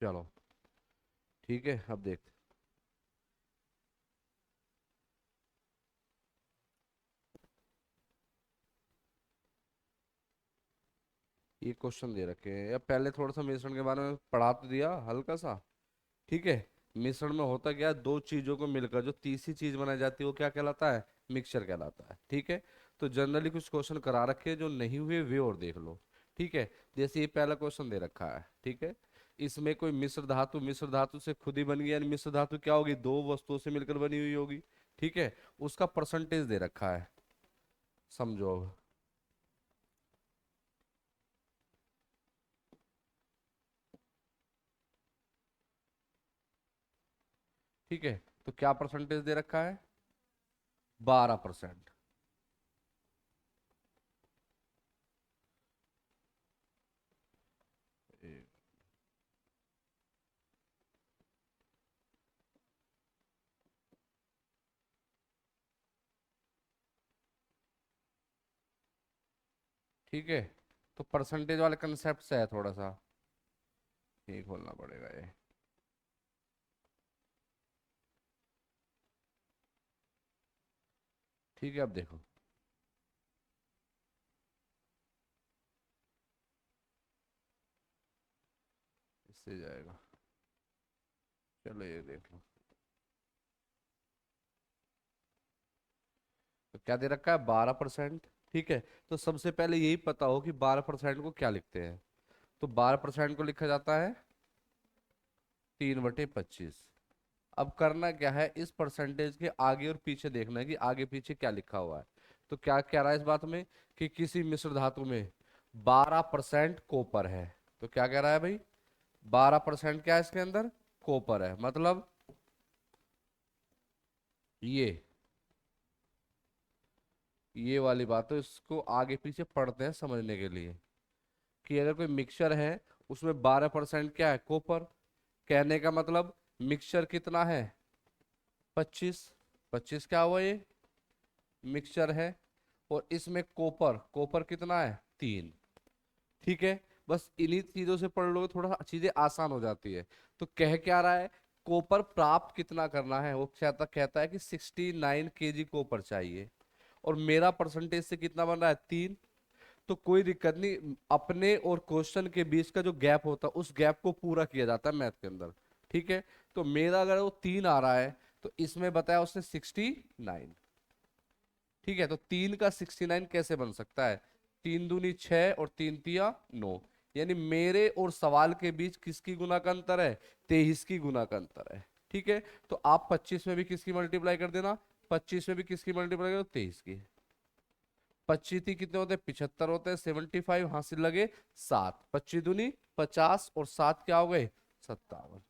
चलो ठीक है, अब देख। ये क्वेश्चन दे रखे हैं, या पहले थोड़ा सा मिश्रण के बारे में पढ़ा तो दिया हल्का सा। ठीक है। मिश्रण में होता क्या है, दो चीजों को मिलकर जो तीसरी चीज बनाई जाती है वो क्या कहलाता है, मिक्सचर कहलाता है। ठीक है। तो जनरली कुछ क्वेश्चन करा रखे हैं, जो नहीं हुए वे और देख लो। ठीक है। जैसे ये पहला क्वेश्चन दे रखा है, ठीक है। इसमें कोई मिश्र धातु से खुद ही बन गई, यानी मिश्र धातु क्या होगी, दो वस्तुओं से मिलकर बनी हुई होगी। ठीक है। उसका परसेंटेज दे रखा है, समझो अब। ठीक है। तो क्या परसेंटेज दे रखा है, 12%। ठीक है। तो परसेंटेज वाले कंसेप्ट से है थोड़ा सा, ये खोलना पड़ेगा ये। ठीक है, अब देखो। इससे जाएगा। चलो ये देख लो। तो क्या दे रखा है, 12%। ठीक है। तो सबसे पहले यही पता हो कि 12% को क्या लिखते हैं। तो 12% को लिखा जाता है 3/25। अब करना क्या है, इस परसेंटेज के आगे और पीछे देखना है कि आगे पीछे क्या लिखा हुआ है। तो क्या कह रहा है इस बात में, कि किसी मिश्र धातु में 12% कॉपर है। तो क्या कह रहा है भाई, 12% क्या है इसके अंदर, कॉपर है। मतलब ये ये वाली बात, तो इसको आगे पीछे पढ़ते हैं समझने के लिए, कि अगर कोई मिक्सचर है उसमें 12% क्या है, कॉपर। कहने का मतलब मिक्सचर कितना है, 25। 25 क्या हुआ ये, मिक्सचर है। और इसमें कॉपर, कॉपर कितना है, 3। ठीक है। बस इन्हीं चीजों से पढ़ लोगे थोड़ा चीजें आसान हो जाती है। तो कह क्या रहा है, कॉपर प्राप्त कितना करना है, वो कहता कहता है कि 69 kg कॉपर चाहिए। और मेरा परसेंटेज से कितना बन रहा है, 3। तो कोई दिक्कत नहीं, अपने और क्वेश्चन के बीच का जो गैप होता है उस गैप को पूरा किया जाता है मैथ के अंदर। ठीक है। तो मेरा अगर वो 3 आ रहा है, तो इसमें बताया उसने 69। ठीक है। तो 3 का 69 कैसे बन सकता है, 3 दूनी 6 और 3 तिया 9। यानी मेरे और सवाल के बीच किसकी गुना का अंतर है, 23 की गुना का अंतर है। ठीक है। तो आप 25 में भी किसकी मल्टीप्लाई कर देना, 25 में भी किसकी मल्टीप्लाई करो, 23 की। 25 कितने होते हैं, 75 होते हैं, 75 हासिल लगे 7, 25 दूनी 50 और 7 क्या हो गए, 57।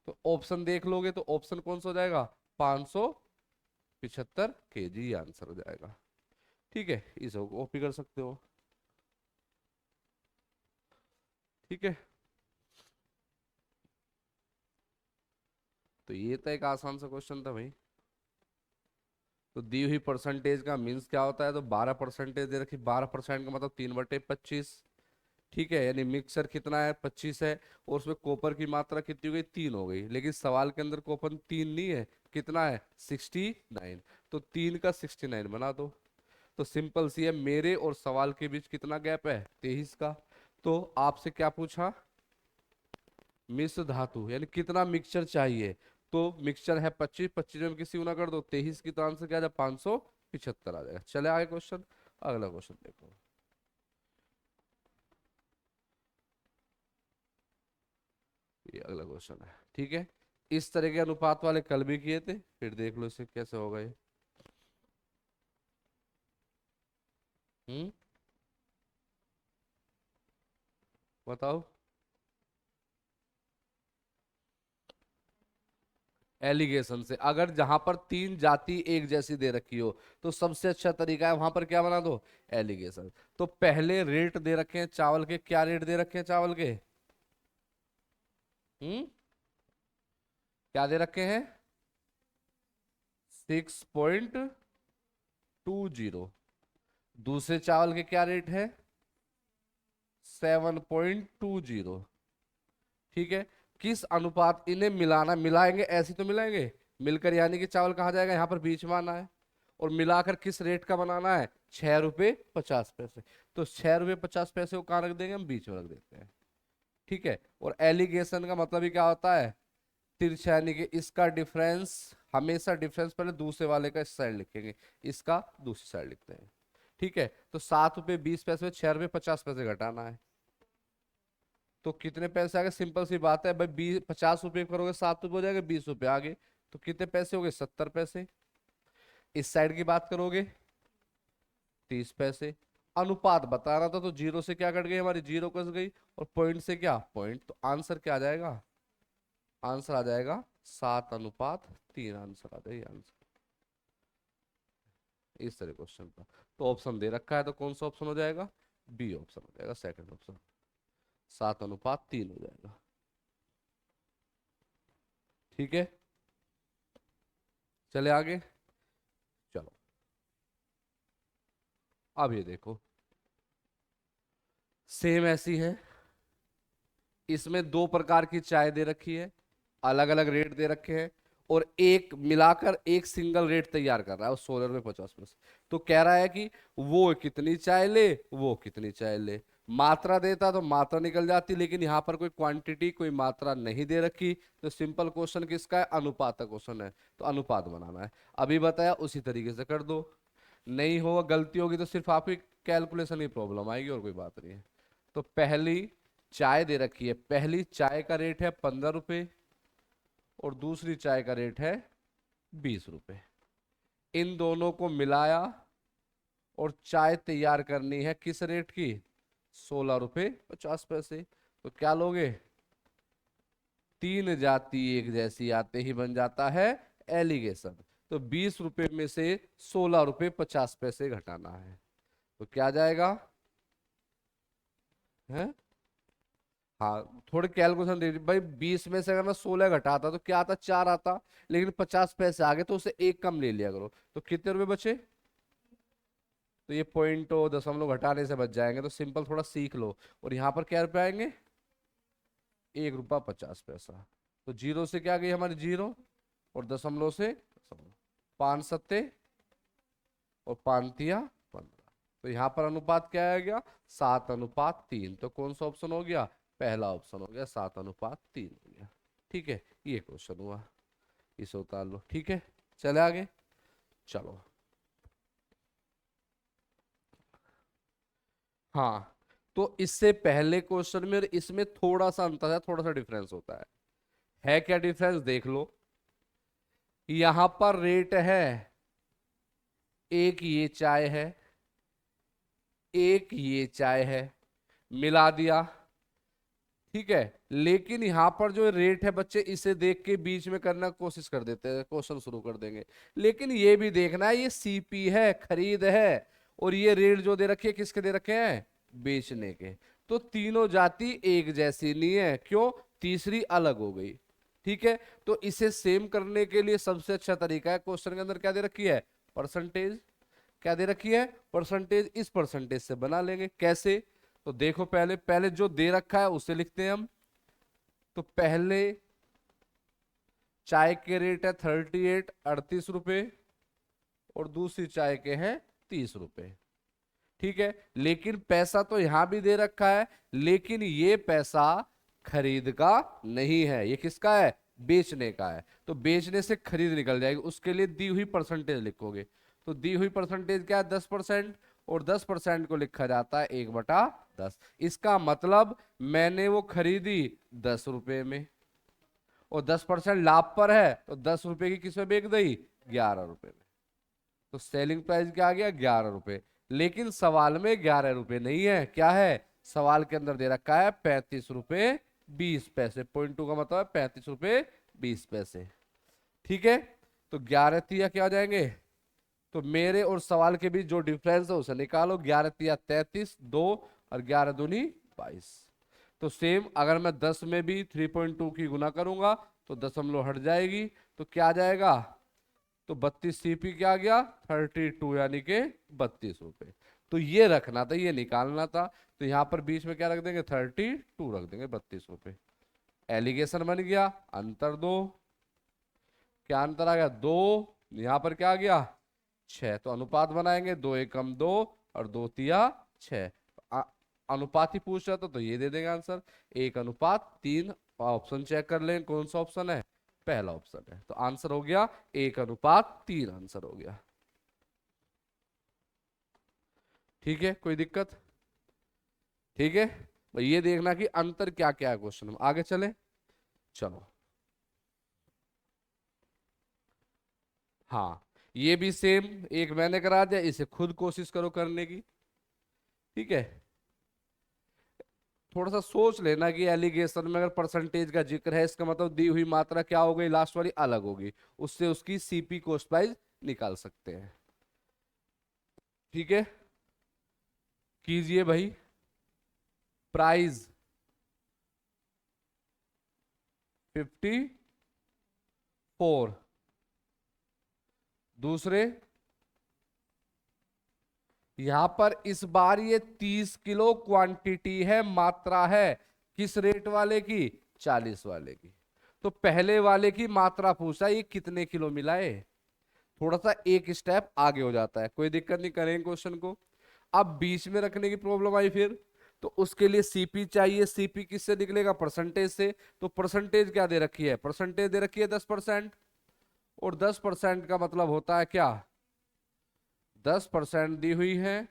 तो ऑप्शन देख लोगे तो ऑप्शन कौन सा हो जाएगा, 575 kg आंसर हो जाएगा। ठीक है, इसे कॉपी कर सकते हो। ठीक है। तो ये तो एक आसान सा क्वेश्चन था भाई। तो दी हुई परसेंटेज का मीन्स क्या होता है, तो 12% दे रखी, 12% का मतलब 3/25। ठीक है। यानी मिक्सर कितना है, 25 है। और उसमें कॉपर की मात्रा कितनी हो गई, 3 हो गई। लेकिन सवाल के अंदर कॉपर 3 नहीं है, कितना है, 69। तो 3 का 69 बना दो। तो सिंपल सी है, मेरे और सवाल के बीच कितना गैप है, 23 का। तो आपसे क्या पूछा, मिश्र धातु यानी कितना मिक्सचर चाहिए। तो मिक्सचर है 25, 25 में किसी गुना कर दो 23 की, तो आंसर क्या आ जाए, 575 आ जाएगा। चले आगे क्वेश्चन, अगला क्वेश्चन देखो। ये अगला क्वेश्चन है। ठीक है। इस तरह के अनुपात वाले कल भी किए थे, फिर देख लो इसे कैसे होगा ये। हम्म, बताओ। एलिगेशन से, अगर जहां पर तीन जाति एक जैसी दे रखी हो तो सबसे अच्छा तरीका है वहां पर क्या बना दो, एलिगेशन। तो पहले रेट दे रखे हैं चावल के, क्या रेट दे रखे हैं चावल के, हम्म, क्या दे रखे हैं, 6.20। दूसरे चावल के क्या रेट है, 7.20। ठीक है, किस अनुपात, इन्हें मिलाना, मिलाएंगे ऐसे तो मिलाएंगे, मिलकर यानी कि चावल कहाँ जाएगा, यहाँ पर बीच में आना है, और मिलाकर किस रेट का बनाना है, 6 रुपये 50 पैसे। तो 6 रुपये 50 पैसे को कहाँ रख देंगे, हम बीच में रख देते हैं। ठीक है, और एलिगेशन का मतलब ही क्या होता है, तिरछा, यानी कि इसका डिफरेंस, हमेशा डिफरेंस पहले दूसरे वाले का इस साइड लिखेंगे, इसका दूसरी साइड लिखते हैं। ठीक है, तो 7 रुपये 20 पैसे में 6 रुपये 50 पैसे घटाना है, तो कितने पैसे आ गए, सिंपल सी बात है भाई, 50 रुपये करोगे 7 रुपये हो जाएगा, 20 रुपये आगे, तो कितने पैसे हो गए, 70 पैसे। इस साइड की बात करोगे 30 पैसे। अनुपात बताना था, तो जीरो से क्या कट गई हमारी, जीरो कट गई, और पॉइंट से क्या, पॉइंट, तो आंसर क्या आ जाएगा, आंसर आ जाएगा 7:3, आंसर आ जाएगा आंसर। इस तरह क्वेश्चन का तो ऑप्शन दे रखा है, तो कौन सा ऑप्शन हो जाएगा, बी ऑप्शन हो जाएगा, सेकंड ऑप्शन, 7:3 हो जाएगा। ठीक है, चले आगे, चलो अब ये देखो, सेम ऐसी है, इसमें दो प्रकार की चाय दे रखी है, अलग अलग रेट दे रखे हैं, और एक मिलाकर एक सिंगल रेट तैयार कर रहा है, वो 16 रुपये 50 पैसे। तो कह रहा है कि वो कितनी चाय ले, वो कितनी चाय ले, मात्रा देता तो मात्रा निकल जाती, लेकिन यहाँ पर कोई क्वांटिटी, कोई मात्रा नहीं दे रखी, तो सिंपल क्वेश्चन किसका है, अनुपात का क्वेश्चन है, तो अनुपात बनाना है। अभी बताया उसी तरीके से कर दो, नहीं होगा, गलती होगी तो सिर्फ आपकी कैलकुलेशन की प्रॉब्लम आएगी, और कोई बात नहीं है। तो पहली चाय दे रखी है, पहली चाय का रेट है 15 रुपए, और दूसरी चाय का रेट है 20 रुपए। इन दोनों को मिलाया और चाय तैयार करनी है किस रेट की, 16 रुपये 50 पैसे। तो क्या लोगे, तीन जाति एक जैसी आते ही बन जाता है एलिगेशन। तो 20 रुपए में से 16 रुपये 50 पैसे घटाना है, तो क्या जाएगा, है, हाँ थोड़ी कैलकुलेशन दे दी भाई, 20 में से अगर मैं 16 घटाता तो क्या आता, 4 आता, लेकिन 50 पैसे आ गए तो उसे एक कम ले लिया करो, तो कितने रुपए बचे, तो ये पॉइंट और दशमलव घटाने से बच जाएंगे, तो सिंपल थोड़ा सीख लो। और यहाँ पर क्या रुपए आएंगे, 1 रुपया 50 पैसा। तो जीरो से क्या गई हमारी, जीरो, और दशमलव से दशमलव, 5 सत्ते और 5 तिया 15। तो यहाँ पर अनुपात क्या आ गया, 7:3। तो कौन सा ऑप्शन हो गया, पहला ऑप्शन हो गया, 7:3 हो गया। ठीक है, ये क्वेश्चन हुआ, इसे उतार लो। ठीक है, चले आगे, चलो, हाँ, तो इससे पहले क्वेश्चन में और इसमें थोड़ा सा अंतर है, थोड़ा सा डिफरेंस होता है क्या डिफरेंस देख लो, यहां पर रेट है, एक ये चाय है, एक ये चाय है, मिला दिया, ठीक है, लेकिन यहां पर जो रेट है बच्चे, इसे देख के बीच में करना कोशिश कर देते हैं, क्वेश्चन शुरू कर देंगे, लेकिन ये भी देखना है ये सीपी है, खरीद है, और ये रेट जो दे रखे है किसके दे रखे हैं, बेचने के। तो तीनों जाति एक जैसी नहीं है, क्यों, तीसरी अलग हो गई। ठीक है, तो इसे सेम करने के लिए सबसे अच्छा तरीका है, क्वेश्चन के अंदर क्या दे रखी है, परसेंटेज, क्या दे रखी है, परसेंटेज, इस परसेंटेज से बना लेंगे, कैसे, तो देखो पहले पहले जो दे रखा है उसे लिखते हैं हम। तो पहले चाय के रेट है 38 38 रुपए, और दूसरी चाय के हैं 30 रुपए। ठीक है, लेकिन पैसा तो यहां भी दे रखा है, लेकिन ये पैसा खरीद का नहीं है, ये किसका है, बेचने का है। तो बेचने से खरीद निकल जाएगी, उसके लिए दी हुई परसेंटेज लिखोगे। तो दी हुई परसेंटेज क्या है, 10%, और 10% को लिखा जाता है 1/10। इसका मतलब मैंने वो खरीदी 10 रुपए में, और 10% लाभ पर है, तो 10 रुपए की किसमें बेच दी, 11 रुपए में। तो सेलिंग प्राइस क्या आ गया, 11 रुपए। लेकिन सवाल में 11 रुपए नहीं है, क्या है, सवाल के अंदर दे रखा है 35 रुपए 20 पैसे। पॉइंट टू का मतलब है 35 रुपए 20 पैसे। ठीक है, तो 11 तिया क्या आ जाएंगे, तो मेरे और सवाल के बीच जो डिफरेंस है उसे निकालो, 11 तिया 33, 2 और 11 दूनी 22। तो सेम अगर मैं 10 में भी 3.2 की गुना करूंगा तो दशमलव हट जाएगी, तो क्या आ जाएगा, तो 32 CP क्या आ गया, 32, यानी कि 32 रुपए। तो ये रखना था, ये निकालना था, तो यहां पर बीच में क्या रख देंगे, 32 रख देंगे, 32 रुपए। एलिगेशन बन गया, अंतर 2। क्या अंतर आ गया? 2। यहां पर क्या आ गया? 6। तो अनुपात बनाएंगे, 2 एकम 2 और 2 तिया 6। अनुपात ही पूछ रहा था तो ये दे देंगे आंसर, 1:3। ऑप्शन चेक कर लें कौन सा ऑप्शन है, पहला ऑप्शन है। तो आंसर हो गया 1:3, आंसर हो गया। ठीक है, कोई दिक्कत? ठीक है, तो ये देखना कि अंतर क्या क्या है क्वेश्चन में। आगे चले, चलो। हाँ, ये भी सेम एक मैंने करा दिया, इसे खुद कोशिश करो करने की। ठीक है, थोड़ा सा सोच लेना कि एलिगेशन में अगर परसेंटेज का जिक्र है, इसका मतलब दी हुई मात्रा क्या हो गई, लास्ट वाली अलग होगी, उससे उसकी सीपी कॉस्ट प्राइस निकाल सकते हैं। ठीक है, कीजिए भाई। प्राइस 54, दूसरे यहां पर इस बार ये 30 किलो क्वांटिटी है, मात्रा है, किस रेट वाले की, 40 वाले की। तो पहले वाले की मात्रा पूछा, ये कितने किलो मिला है, थोड़ा सा एक स्टेप आगे हो जाता है, कोई दिक्कत नहीं, करेंगे क्वेश्चन को। अब बीच में रखने की प्रॉब्लम आई फिर, तो उसके लिए सीपी चाहिए। सीपी किससे निकलेगा, परसेंटेज से। तो परसेंटेज क्या दे रखी है, परसेंटेज दे रखी है 10%। और 10% का मतलब होता है क्या, 10% दी हुई है,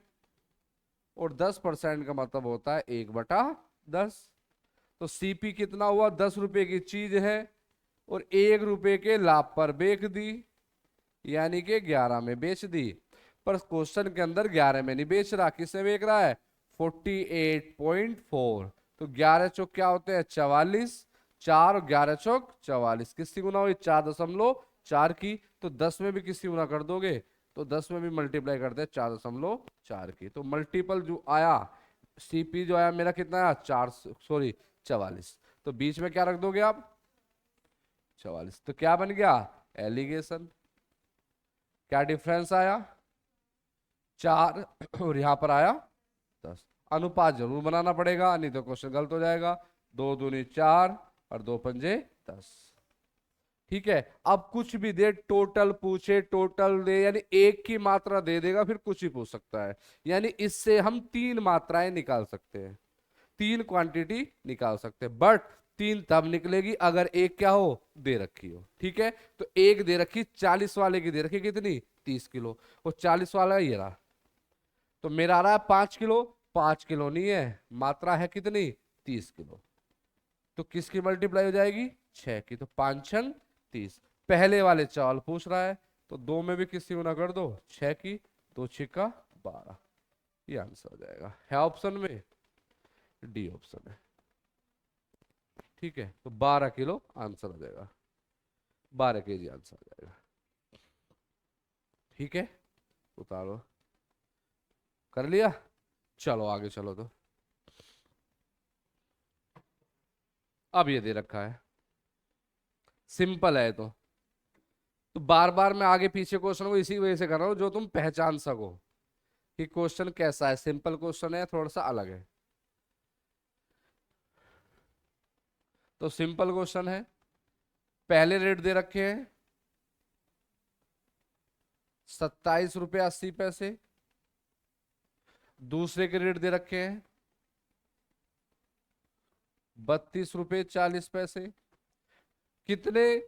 और 10% का मतलब होता है 1/10। तो सीपी कितना हुआ, 10 रुपए की चीज है और 1 रुपए के लाभ पर बेच दी, यानी कि 11 में बेच दी। पर क्वेश्चन के अंदर 11 में नहीं बेच रहा, किसमें बेच रहा है, 48.4। तो 11 चौक क्या होते हैं, 44। 4 और 11 चौक 44, किसकी गुना हुई, 4.4 की। तो 10 में भी किसकी गुना कर दोगे, तो 10 में भी मल्टीप्लाई करते हैं 4.4 की। तो मल्टीपल जो आया, सीपी जो आया मेरा कितना आया, 4, सॉरी 44। तो बीच में क्या रख दोगे आप, 44। तो क्या बन गया, एलिगेशन। क्या डिफरेंस आया, 4 और यहां पर आया 10। अनुपात जरूर बनाना पड़ेगा, नहीं तो क्वेश्चन गलत हो जाएगा। 2 दूनी 4 और 2 पंजे 10। ठीक है, अब कुछ भी दे, टोटल पूछे, टोटल दे, यानी एक की मात्रा दे देगा, फिर कुछ ही पूछ सकता है। यानी इससे हम 3 मात्राएं निकाल सकते हैं, 3 क्वांटिटी निकाल सकते हैं। बट 3 तब निकलेगी अगर एक क्या हो, दे रखी हो। ठीक है, तो एक दे रखी, 40 वाले की दे रखी कितनी, 30 किलो, और 40 वाला ये रहा। तो मेरा आ रहा है 5 किलो, 5 किलो नहीं है, मात्रा है कितनी, 30 किलो। तो किसकी मल्टीप्लाई हो जाएगी, 6 की। तो 5×6 = 30। पहले वाले चावल पूछ रहा है, तो 2 में भी किसकी गुना कर दो, 6 की। 2×6 = 12, ये आंसर हो जाएगा। है ऑप्शन में, डी ऑप्शन है। ठीक है, तो 12 किलो आंसर हो जाएगा, 12 kg आंसर हो जाएगा। ठीक है, उतारो, कर लिया, चलो आगे चलो। तो अब ये दे रखा है, सिंपल है। तो बार बार मैं आगे पीछे क्वेश्चन को इसी वजह से कर रहा हूं, जो तुम पहचान सको कि क्वेश्चन कैसा है, सिंपल क्वेश्चन है, थोड़ा सा अलग है। तो सिंपल क्वेश्चन है, पहले रेट दे रखे हैं 27 रुपये 80 पैसे, दूसरे के रेट दे रखे हैं 32 रुपये 40 पैसे। कितने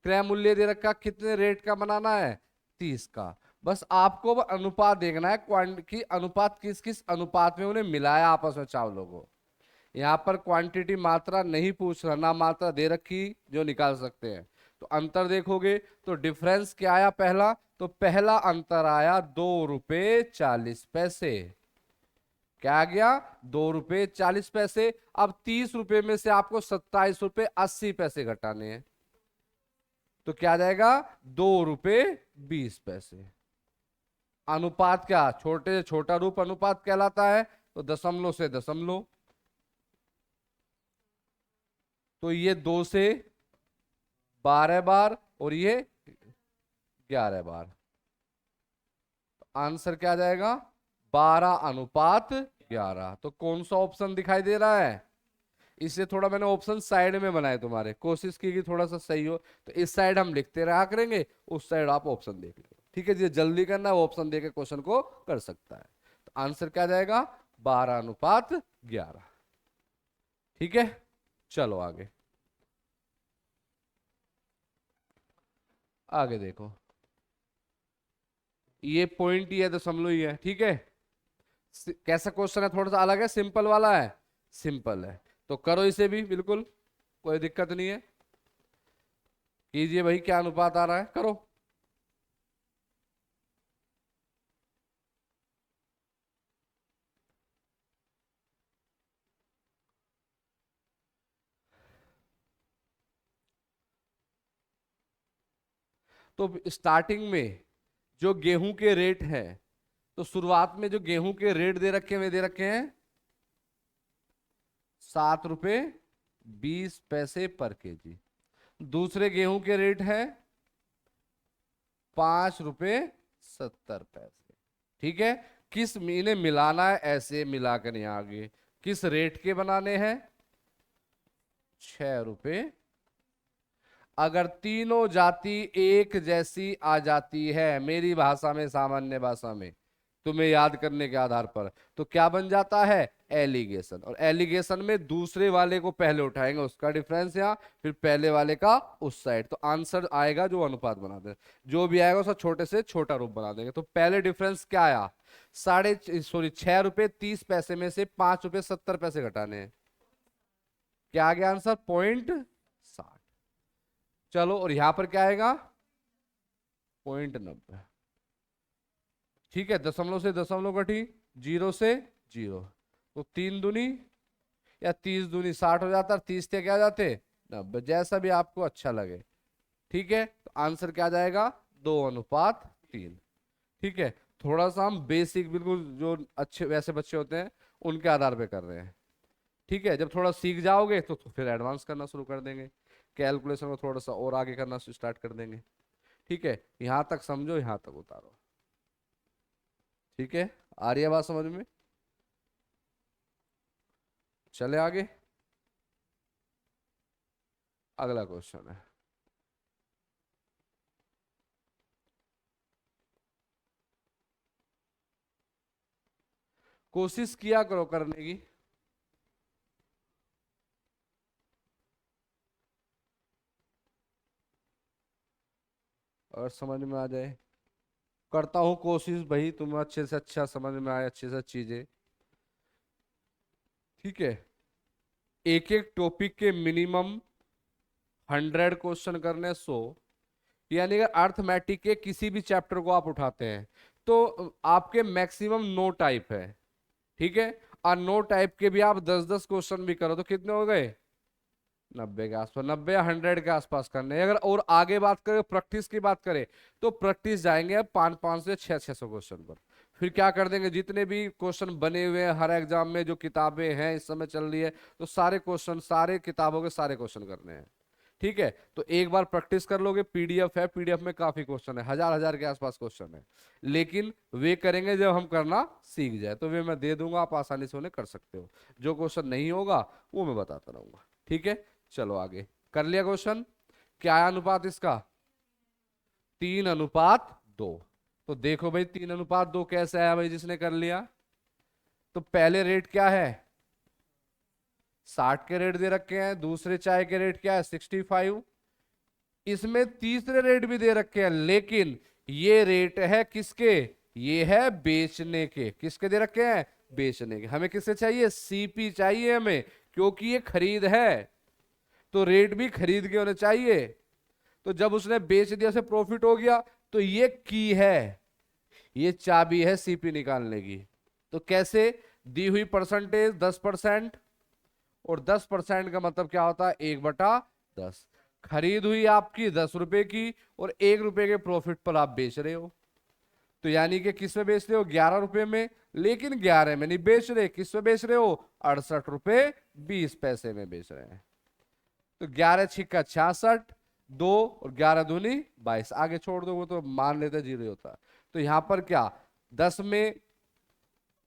क्रय मूल्य दे रखा, कितने रेट का बनाना है, 30 का। बस आपको अब अनुपात देखना है, की अनुपात किस किस अनुपात में उन्हें मिलाया आपस में चावलों को। यहाँ पर क्वांटिटी मात्रा नहीं पूछ रहा, ना मात्रा दे रखी जो निकाल सकते हैं। तो अंतर देखोगे तो डिफरेंस क्या आया, पहला तो पहला अंतर आया 2 रुपये 40 पैसे। क्या आ गया, 2 रुपये 40 पैसे। अब 30 रुपए में से आपको 27 रुपये 80 पैसे घटाने हैं, तो क्या आ जाएगा, 2 रुपये 20 पैसे। अनुपात क्या, छोटे से छोटा रूप अनुपात कहलाता है, तो दशमलव से दशमलव। तो ये 2 से 12 बार और ये 11 बार। आंसर क्या आ जाएगा, 12:11। तो कौन सा ऑप्शन दिखाई दे रहा है, इसलिए थोड़ा मैंने ऑप्शन साइड में बनाए तुम्हारे, कोशिश की कि थोड़ा सा सही हो। तो इस साइड हम लिखते रहा करेंगे, उस साइड आप ऑप्शन देख लो, ठीक है जी। जल्दी करना है वो ऑप्शन देके क्वेश्चन को कर सकता है। तो आंसर क्या जाएगा, 12:11। ठीक है, चलो आगे, आगे देखो। ये पॉइंट ही है, दशमलव ही है, ठीक है। कैसा क्वेश्चन है, थोड़ा सा अलग है, सिंपल वाला है, सिंपल है। तो करो इसे भी, बिल्कुल कोई दिक्कत नहीं है, कीजिए भाई, क्या अनुपात आ रहा है, करो। तो स्टार्टिंग में जो गेहूं के रेट है, तो शुरुआत में जो गेहूं के रेट दे रखे हैं, वे दे रखे हैं 7 रुपए 20 पैसे पर केजी। दूसरे गेहूं के रेट है 5 रुपए 70 पैसे, ठीक है। किस महीने मिलाना है, ऐसे मिलाकर यहां आगे किस रेट के बनाने हैं, 6 रुपए। अगर तीनों जाति एक जैसी आ जाती है, मेरी भाषा में, सामान्य भाषा में, तुम्हें याद करने के आधार पर, तो क्या बन जाता है, एलिगेशन। और एलिगेशन में दूसरे वाले को पहले उठाएंगे, उसका डिफरेंस यहाँ, फिर पहले वाले का उस साइड, तो आंसर आएगा जो अनुपात बना दे, जो भी आएगा उसका छोटे से छोटा रूप बना देंगे। तो पहले डिफरेंस क्या आया, 6 रुपए 30 पैसे में से 5 रुपए 70 पैसे घटाने हैं, क्या आ गया आंसर, 0.60। चलो, और यहां पर क्या आएगा, 0.90, ठीक है। दशमलव से दशमलव घटी, 0 से 0, तो 3 दूनी या 30 दूनी 60 हो जाता, 30 से क्या जाते 90, जैसा भी आपको अच्छा लगे, ठीक है। तो आंसर क्या जाएगा, 2:3, ठीक है। थोड़ा सा हम बेसिक, बिल्कुल जो अच्छे वैसे बच्चे होते हैं उनके आधार पे कर रहे हैं, ठीक है। जब थोड़ा सीख जाओगे तो फिर एडवांस करना शुरू कर देंगे, कैलकुलेशन को थोड़ा सा और आगे करना स्टार्ट कर देंगे, ठीक है। यहां तक समझो, यहां तक उतारो, ठीक है। आ रही है बात समझ में, चले आगे, अगला क्वेश्चन है। कोशिश किया करो करने की, अगर समझ में आ जाए। करता हूं कोशिश भाई, तुम्हें अच्छे से अच्छा समझ में आए, अच्छे से चीजें, ठीक है। एक एक टॉपिक के मिनिमम 100 क्वेश्चन करने, 100, यानी अगर अर्थमेटिक के किसी भी चैप्टर को आप उठाते हैं तो आपके मैक्सिमम 9 टाइप है, ठीक है। और 9 टाइप के भी आप 10-10 क्वेश्चन भी करो तो कितने हो गए, 90 के आसपास, 90 या 100 के आसपास करने हैं। अगर और आगे बात करें, प्रैक्टिस की बात करें, तो प्रैक्टिस जाएंगे 500 से 600 क्वेश्चन पर। फिर क्या कर देंगे, जितने भी क्वेश्चन बने हुए हैं हर एग्जाम में, जो किताबें हैं इस समय चल रही है, तो सारे क्वेश्चन, सारे किताबों के सारे क्वेश्चन करने हैं, ठीक है। तो एक बार प्रैक्टिस कर लोगे, पीडीएफ है, पीडीएफ में काफी क्वेश्चन है, हजार हजार के आसपास क्वेश्चन है, लेकिन वे करेंगे जब हम करना सीख जाए, तो वे मैं दे दूंगा, आप आसानी से उन्हें कर सकते हो। जो क्वेश्चन नहीं होगा वो मैं बताता रहूंगा, ठीक है। चलो आगे, कर लिया क्वेश्चन, क्या है अनुपात इसका, 3:2। तो देखो भाई 3:2 कैसे आया भाई, जिसने कर लिया। तो पहले रेट क्या है, 60 के रेट दे रखे हैं, दूसरे चाय के रेट क्या है, 65, इसमें तीसरे रेट भी दे रखे हैं, लेकिन ये रेट है किसके, ये है बेचने के, किसके दे रखे हैं, बेचने के। हमें किससे चाहिए, सीपी चाहिए हमें, क्योंकि ये खरीद है, तो रेट भी खरीद के होने चाहिए। तो जब उसने बेच दिया, उसे प्रॉफिट हो गया, तो ये की है, ये चाबी है सीपी निकालने की। तो कैसे, दी हुई परसेंटेज 10%, और 10% का मतलब क्या होता है, 1/10। खरीद हुई आपकी 10 रुपए की, और 1 रुपए के प्रॉफिट पर आप बेच रहे हो, तो यानी कि किस में बेच रहे हो, 11 रुपए में, लेकिन 11 में नहीं बेच रहे, किस में बेच रहे हो, 68 रुपए 20 पैसे में बेच रहे हैं। तो 11×6 = 66, 2 और 11 दूनी 22, आगे छोड़ दो, वो तो मान लेते जीरो होता है। तो यहां पर क्या, 10 में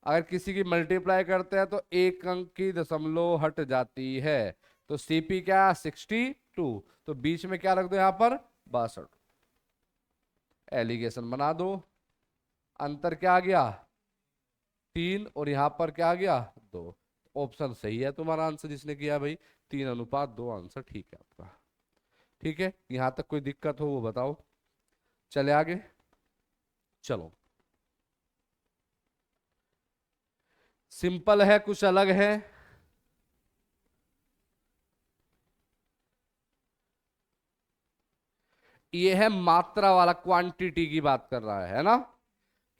अगर किसी की मल्टीप्लाई करते हैं तो एक अंक की दशमलव हट जाती है। तो सीपी क्या 62, तो बीच में क्या रख दो यहां पर 62, एलिगेशन बना दो। अंतर क्या आ गया 3, और यहां पर क्या आ गया 2। ऑप्शन सही है तुम्हारा आंसर जिसने किया भाई, 3:2 आंसर ठीक है आपका। ठीक है, यहां तक कोई दिक्कत हो वो बताओ, चले आगे। चलो, सिंपल है कुछ अलग है। ये है मात्रा वाला, क्वांटिटी की बात कर रहा है ना।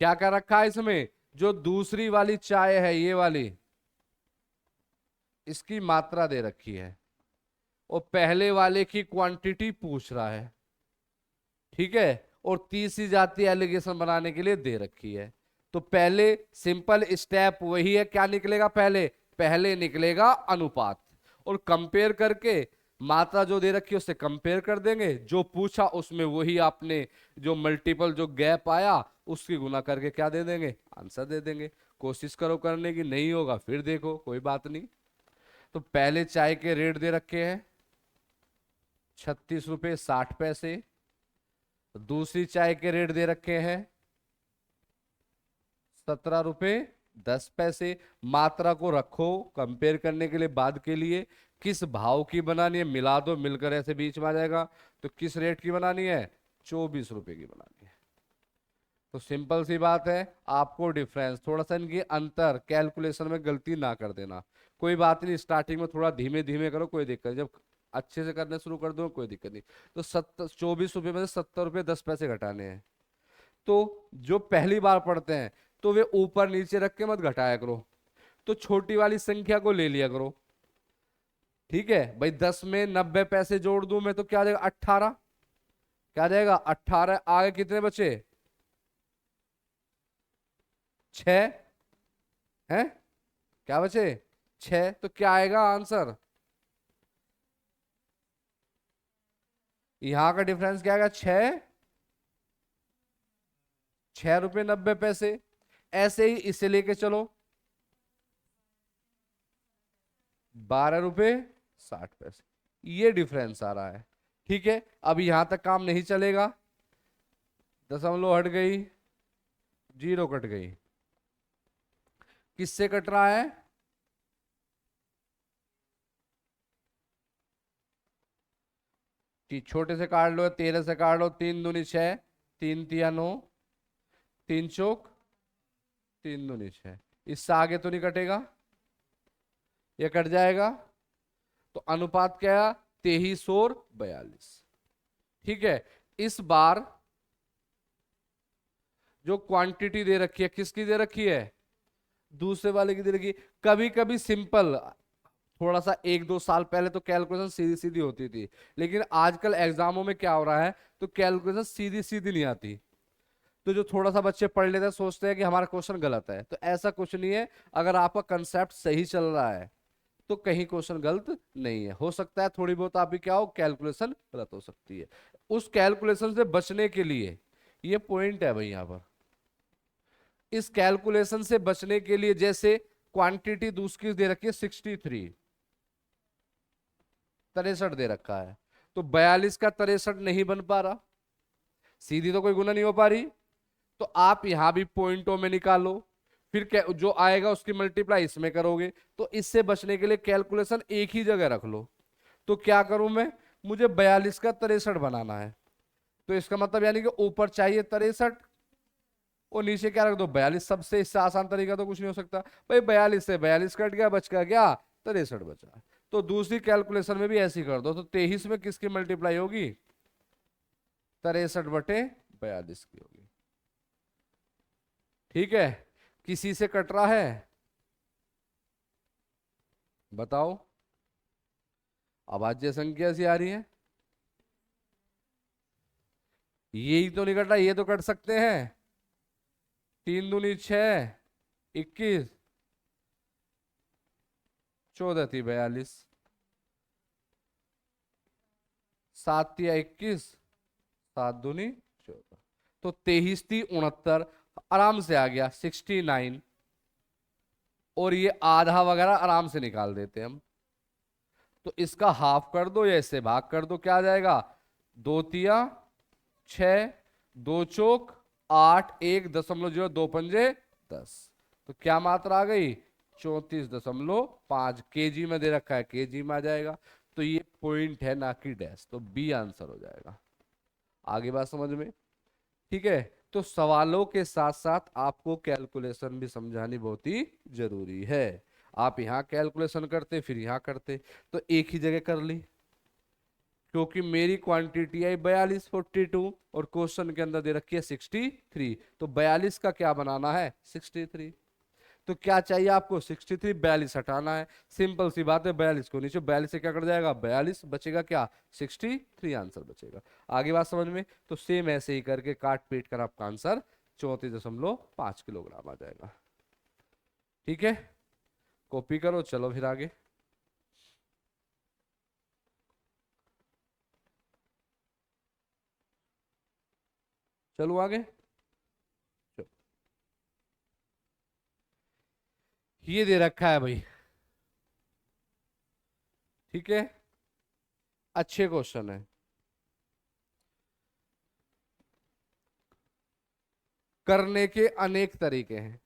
क्या कर रखा है इसमें, जो दूसरी वाली चाय है ये वाली, इसकी मात्रा दे रखी है, और पहले वाले की क्वांटिटी पूछ रहा है। ठीक है, और तीसरी जाति एलिगेशन बनाने के लिए दे रखी है। तो पहले सिंपल स्टेप वही है, क्या निकलेगा पहले, पहले निकलेगा अनुपात, और कंपेयर करके मात्रा जो दे रखी है उससे कंपेयर कर देंगे, जो पूछा उसमें वही आपने जो मल्टीपल जो गैप आया उसकी गुना करके क्या दे देंगे, आंसर दे देंगे। कोशिश करो करने की, नहीं होगा फिर देखो कोई बात नहीं। तो पहले चाय के रेट दे रखे हैं 36 रुपये 60 पैसे, दूसरी चाय के रेट दे रखे हैं 17 रुपये 10 पैसे। मात्रा को रखो कंपेयर करने के लिए, बाद के लिए किस भाव की बनानी है मिला दो, मिलकर ऐसे बीच में आ जाएगा। तो किस रेट की बनानी है, 24 रुपए की बनानी है। तो सिंपल सी बात है, आपको डिफरेंस थोड़ा सा इनकी अंतर कैलकुलेशन में गलती ना कर देना। कोई बात नहीं, स्टार्टिंग में थोड़ा धीमे धीमे करो, कोई दिक्कत नहीं। जब अच्छे से करने शुरू कर दो कोई दिक्कत नहीं। तो 24 रुपये में से 70 रुपये 10 पैसे घटाने हैं। तो जो पहली बार पढ़ते हैं तो वे ऊपर नीचे रख के मत घटाया करो, तो छोटी वाली संख्या को ले लिया करो। ठीक है भाई, 10 में 90 पैसे जोड़ दूं मैं तो क्या आ जाएगा 18, क्या आ जाएगा 18। आगे कितने बचे 6 हैं, क्या बचे 6, तो क्या आएगा आंसर, यहां का डिफरेंस क्या आएगा 6 रुपये 90 पैसे। ऐसे ही इसे लेके चलो 12 रुपये 60 पैसे, ये डिफरेंस आ रहा है। ठीक है, अब यहां तक काम नहीं चलेगा, दशमलव हट गई, जीरो कट गई, किससे कट रहा है, छोटे से काट लो, 13 से काट लो, 3 दूनी 6, 3 तिया 9, 3 चौक 3 दूनी 6, इससे आगे तो नहीं कटेगा, ये कट जाएगा। तो अनुपात क्या है 23 और 42। ठीक है, इस बार जो क्वांटिटी दे रखी है किसकी दे रखी है, दूसरे वाले की दे रखी है। कभी कभी सिंपल, थोड़ा सा 1-2 साल पहले तो कैलकुलेशन सीधी सीधी होती थी, लेकिन आजकल एग्जामों में क्या हो रहा है, तो कैलकुलेशन सीधी सीधी नहीं आती। तो जो थोड़ा सा बच्चे पढ़ लेते हैं सोचते हैं कि हमारा क्वेश्चन गलत है, तो ऐसा कुछ नहीं है। अगर आपका कंसेप्ट सही चल रहा है तो कहीं क्वेश्चन गलत नहीं है। हो सकता है थोड़ी बहुत आपकी क्या हो, कैलकुलेशन गलत हो सकती है। उस कैलकुलेशन से बचने के लिए, ये पॉइंट है भाई यहां पर, इस कैलकुलेशन से बचने के लिए, जैसे क्वांटिटी दूसरी दे रखी है 63, 63 दे रखा है, तो 42 का 63 नहीं बन पा रहा, सीधी तो कोई गुना नहीं हो पा रही, तो आप यहां भी पॉइंटों में निकालो, फिर क्या जो आएगा उसकी मल्टीप्लाई इसमें करोगे। तो इससे बचने के लिए कैलकुलेशन एक ही जगह रख लो। तो क्या करूं मैं, मुझे 42 का 63 बनाना है, तो इसका मतलब यानी कि ऊपर चाहिए 63 और नीचे क्या रख दो 42। सबसे इससे आसान तरीका तो कुछ नहीं हो सकता भाई, 42 से 42 कट गया, बच का क्या 63 बचा। तो दूसरी कैलकुलेशन में भी ऐसी कर दो, तो 23 में किसकी मल्टीप्लाई होगी, 63/42 की होगी। ठीक है, किसी से कट रहा है बताओ, अभाज्य संख्या सी आ रही है, यही तो नहीं कट रहा, ये तो कट सकते हैं। 3 दूनी 6, 21, 14 थी 42, 7 तिया 21, 7 दूनी 14, तो 23 थी 69, आराम से आ गया 69। और ये आधा वगैरह आराम से निकाल देते हैं हम। तो इसका हाफ कर दो या इससे भाग कर दो, क्या आ जाएगा? 2 तिया 6, 2 चौक 8, 1.0, 2 पंजे 10। तो क्या मात्रा आ गई? 34.5 केजी में दे रखा है, केजी में आ जाएगा। तो ये पॉइंट है ना कि डैश, तो बी आंसर हो जाएगा। आगे बात समझ में? ठीक है। तो सवालों के साथ साथ आपको कैलकुलेशन भी समझानी बहुत ही जरूरी है। आप यहाँ कैलकुलेशन करते फिर यहाँ करते तो एक ही जगह कर ली, क्योंकि मेरी क्वांटिटी आई 42, 42 और क्वेश्चन के अंदर दे रखी है 63। तो 42 का क्या बनाना है? 63। तो क्या चाहिए आपको? 63, 42 हटाना है। सिंपल सी बात है, 42 को नीचे 42 से क्या कर जाएगा? 42 बचेगा क्या? 63 आंसर बचेगा। आगे बात समझ में? तो सेम ऐसे ही करके काट पीट कर आपका आंसर 34.5 किलोग्राम आ जाएगा। ठीक है, कॉपी करो, चलो फिर आगे। चलो आगे। चलो। ये दे रखा है भाई, ठीक है, अच्छे क्वेश्चन है। करने के अनेक तरीके हैं,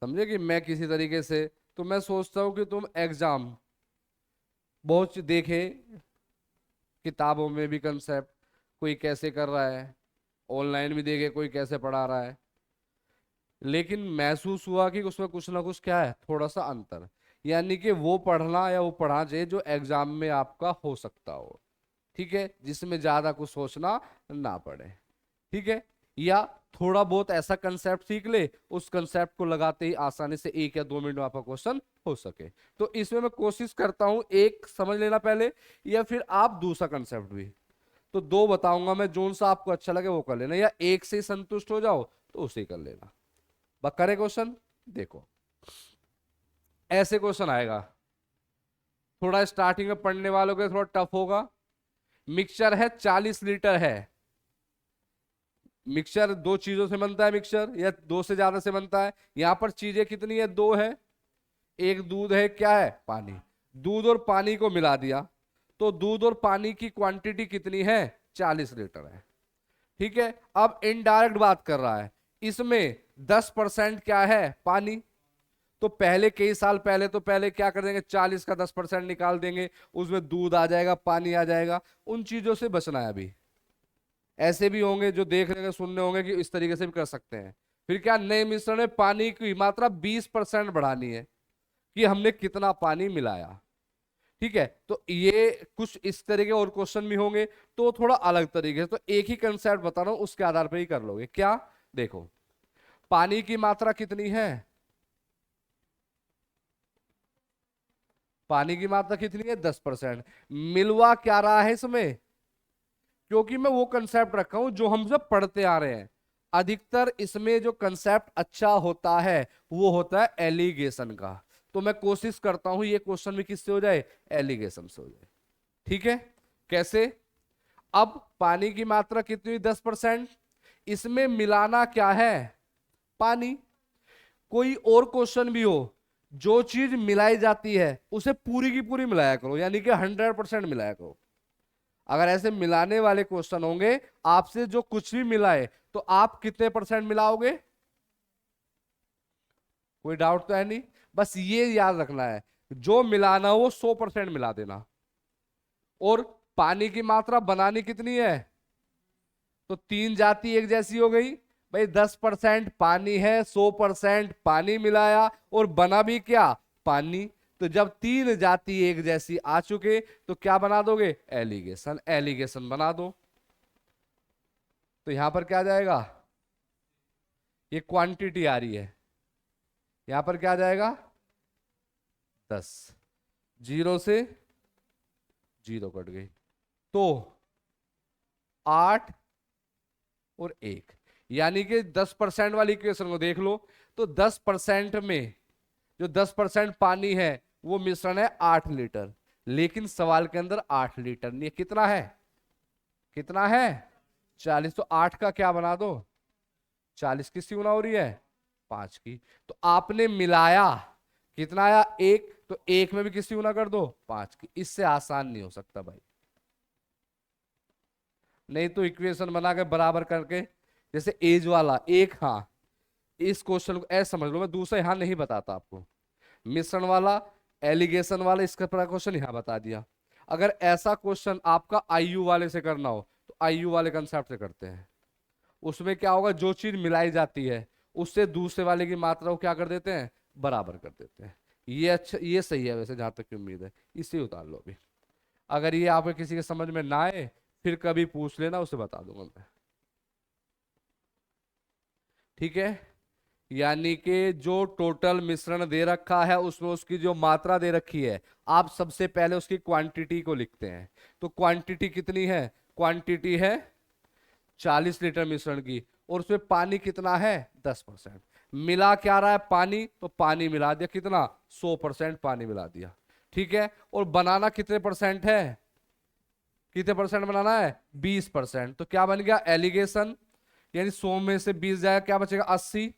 समझे कि मैं किसी तरीके से, तो मैं सोचता हूं कि तुम एग्जाम बहुत सी देखे, किताबों में भी कंसेप्ट कोई कैसे कर रहा है, ऑनलाइन भी देखे कोई कैसे पढ़ा रहा है, लेकिन महसूस हुआ कि उसमें कुछ ना कुछ क्या है, थोड़ा सा अंतर। यानी कि वो पढ़ना या वो पढ़ना चाहिए जो एग्जाम में आपका हो सकता हो, ठीक है, जिसमें ज्यादा कुछ सोचना ना पड़े, ठीक है। या थोड़ा बहुत ऐसा कंसेप्ट सीख ले, उस कंसेप्ट को लगाते ही आसानी से 1 या 2 मिनट में आपका क्वेश्चन हो सके। तो इसमें मैं कोशिश करता हूं एक समझ लेना पहले, या फिर आप दूसरा कंसेप्ट भी। तो दो बताऊंगा मैं, जोन सा आपको अच्छा लगे वो कर लेना, या एक से ही संतुष्ट हो जाओ तो उसे कर लेना। करे क्वेश्चन, देखो ऐसे क्वेश्चन आएगा, थोड़ा स्टार्टिंग में पढ़ने वालों के थोड़ा टफ होगा। मिक्सचर है 40 लीटर है, मिक्सचर दो चीजों से बनता है, मिक्सचर या दो से ज्यादा से बनता है। यहां पर चीजें कितनी है? दो है, एक दूध है, क्या है? पानी। दूध और पानी को मिला दिया, तो दूध और पानी की क्वांटिटी कितनी है? 40 लीटर है, ठीक है। अब इनडायरेक्ट बात कर रहा है, इसमें 10% क्या है? पानी। तो पहले कई साल पहले तो पहले क्या कर देंगे, 40 का 10% निकाल देंगे, उसमें दूध आ जाएगा, पानी आ जाएगा। उन चीजों से बचना है अभी। ऐसे भी होंगे जो देख रहे सुनने होंगे कि इस तरीके से भी कर सकते हैं। फिर क्या, नए मिश्रण में पानी की मात्रा 20% बढ़ानी है, कि हमने कितना पानी मिलाया, ठीक है। तो ये कुछ इस तरह के और क्वेश्चन भी होंगे, तो थोड़ा अलग तरीके से। तो एक ही कंसेप्ट बता रहा हूं, उसके आधार पर ही कर लोगे। क्या? देखो, पानी की मात्रा कितनी है? पानी की मात्रा कितनी है? 10%। मिलवा क्या रहा है इसमें? क्योंकि मैं वो कंसेप्ट रखा हूं जो हम सब पढ़ते आ रहे हैं। अधिकतर इसमें जो कंसेप्ट अच्छा होता है वो होता है एलिगेशन का। तो मैं कोशिश करता हूं ये क्वेश्चन भी किससे हो जाए? एलिगेशन से हो जाए, ठीक है। कैसे? अब पानी की मात्रा कितनी हुई? 10%। इसमें मिलाना क्या है? पानी। कोई और क्वेश्चन भी हो, जो चीज मिलाई जाती है उसे पूरी की पूरी मिलाया करो, यानी कि 100% मिलाया करो। अगर ऐसे मिलाने वाले क्वेश्चन होंगे, आपसे जो कुछ भी मिलाए, तो आप कितने परसेंट मिलाओगे? कोई डाउट तो है नहीं? बस ये याद रखना है, जो मिलाना हो वो 100% मिला देना। और पानी की मात्रा बनानी कितनी है? तो तीन जाति एक जैसी हो गई भाई, 10% पानी है, 100% पानी मिलाया, और बना भी क्या? पानी। तो जब तीन जाति एक जैसी आ चुके, तो क्या बना दोगे? एलिगेशन। एलिगेशन बना दो। तो यहां पर क्या आ जाएगा? ये क्वांटिटी आ रही है, यहां पर क्या आ जाएगा? 10। जीरो से जीरो कट गई, तो 8 और 1, यानी कि 10% वाली इक्वेशन को देख लो। तो 10% में जो 10% पानी है वो मिश्रण है 8 लीटर, लेकिन सवाल के अंदर 8 लीटर नहीं है, कितना है? कितना है? 40। तो 8 का क्या बना दो? 40 किसकी गुना हो रही है? 5 की। तो आपने मिलाया, कितना आया 1, तो 1 में भी किसकी गुना कर दो 5 की। इससे आसान नहीं हो सकता भाई। नहीं तो इक्वेशन बना के बराबर करके, जैसे एज वाला एक, हाँ इस क्वेश्चन को ऐसे समझ लो, मैं दूसरा यहां नहीं बताता आपको, मिश्रण वाला एलिगेशन वाला इसका पूरा क्वेश्चन यहां बता दिया। अगर ऐसा क्वेश्चन आपका आईयू वाले से करना हो तो आईयू वाले कंसेप्ट से करते हैं। उसमें क्या होगा, जो चीज मिलाई जाती है उससे दूसरे वाले की मात्रा को क्या कर देते हैं, बराबर कर देते हैं। ये अच्छा, ये सही है वैसे, जहां तक की उम्मीद है इसे उतार लो अभी। अगर ये आपको किसी के समझ में ना आए फिर कभी पूछ लेना, उसे बता दूंगा मैं। ठीक है, यानी कि जो टोटल मिश्रण दे रखा है उसमें उसकी जो मात्रा दे रखी है, आप सबसे पहले उसकी क्वांटिटी को लिखते हैं। तो क्वांटिटी कितनी है, क्वांटिटी है 40 लीटर मिश्रण की, और उसमें पानी कितना है 10%। मिला क्या रहा है पानी, तो पानी मिला दिया कितना 100% पानी मिला दिया। ठीक है, और बनाना कितने परसेंट है, कितने परसेंट बनाना है 20%। तो क्या बन गया एलिगेशन, यानी 100 में से 20 जाएगा क्या बचेगा 80,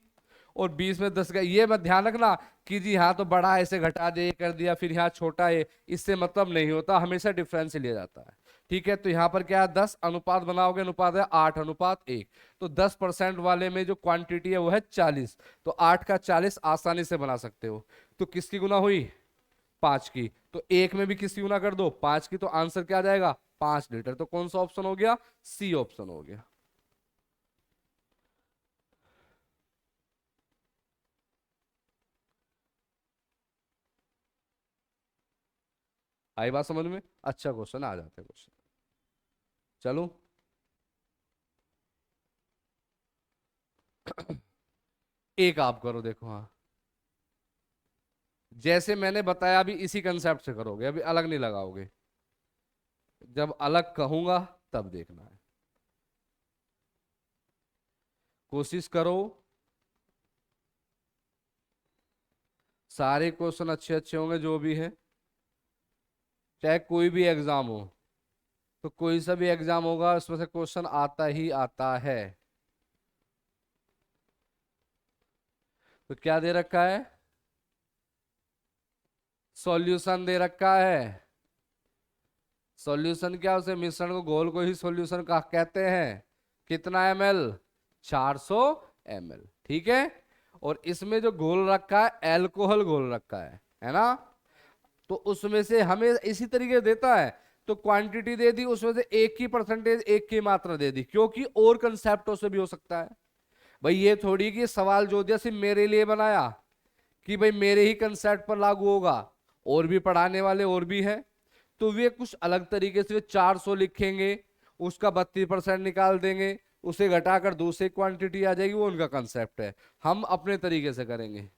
और 20 में 10 का। ये मत ध्यान रखना कि जी यहाँ तो बड़ा है इसे घटा दे कर दिया, फिर यहाँ छोटा है, इससे मतलब नहीं होता, हमेशा डिफरेंस लिया जाता है। ठीक है, तो यहाँ पर क्या है 10 अनुपात बनाओगे, अनुपात है 8:1। तो 10% वाले में जो क्वांटिटी है वो है 40, तो 8 का 40 आसानी से बना सकते हो। तो किसकी गुना हुई 5 की, तो एक में भी किसकी गुना कर दो 5 की, तो आंसर क्या आ जाएगा 5 लीटर। तो कौन सा ऑप्शन हो गया, सी ऑप्शन हो गया। आई बात समझ में, अच्छा क्वेश्चन, आ जाते हैं क्वेश्चन। चलो एक आप करो, देखो हाँ जैसे मैंने बताया अभी इसी कंसेप्ट से करोगे, अभी अलग नहीं लगाओगे, जब अलग कहूंगा तब देखना है। कोशिश करो सारे क्वेश्चन अच्छे अच्छे होंगे जो भी है, चाहे कोई भी एग्जाम हो। तो कोई सा भी एग्जाम होगा उसमें से क्वेश्चन आता ही आता है। तो क्या दे रखा है, सॉल्यूशन दे रखा है। सॉल्यूशन क्या, उसे मिश्रण को घोल को ही सॉल्यूशन का कहते हैं। कितना ml, 400 ml। ठीक है, और इसमें जो घोल रखा है एल्कोहल घोल रखा है ना। तो उसमें से हमें इसी तरीके से देता है, तो क्वांटिटी दे दी, उसमें से एक की परसेंटेज, एक की मात्रा दे दी, क्योंकि और कंसेप्टों से भी हो सकता है। भाई ये थोड़ी कि सवाल जो दिया सिर्फ मेरे लिए बनाया, कि भाई मेरे ही कंसेप्ट पर लागू होगा, और भी पढ़ाने वाले और भी हैं। तो वे कुछ अलग तरीके से 400 लिखेंगे, उसका 32% निकाल देंगे, उसे घटाकर दूसरी क्वांटिटी आ जाएगी, वो उनका कंसेप्ट है। हम अपने तरीके से करेंगे।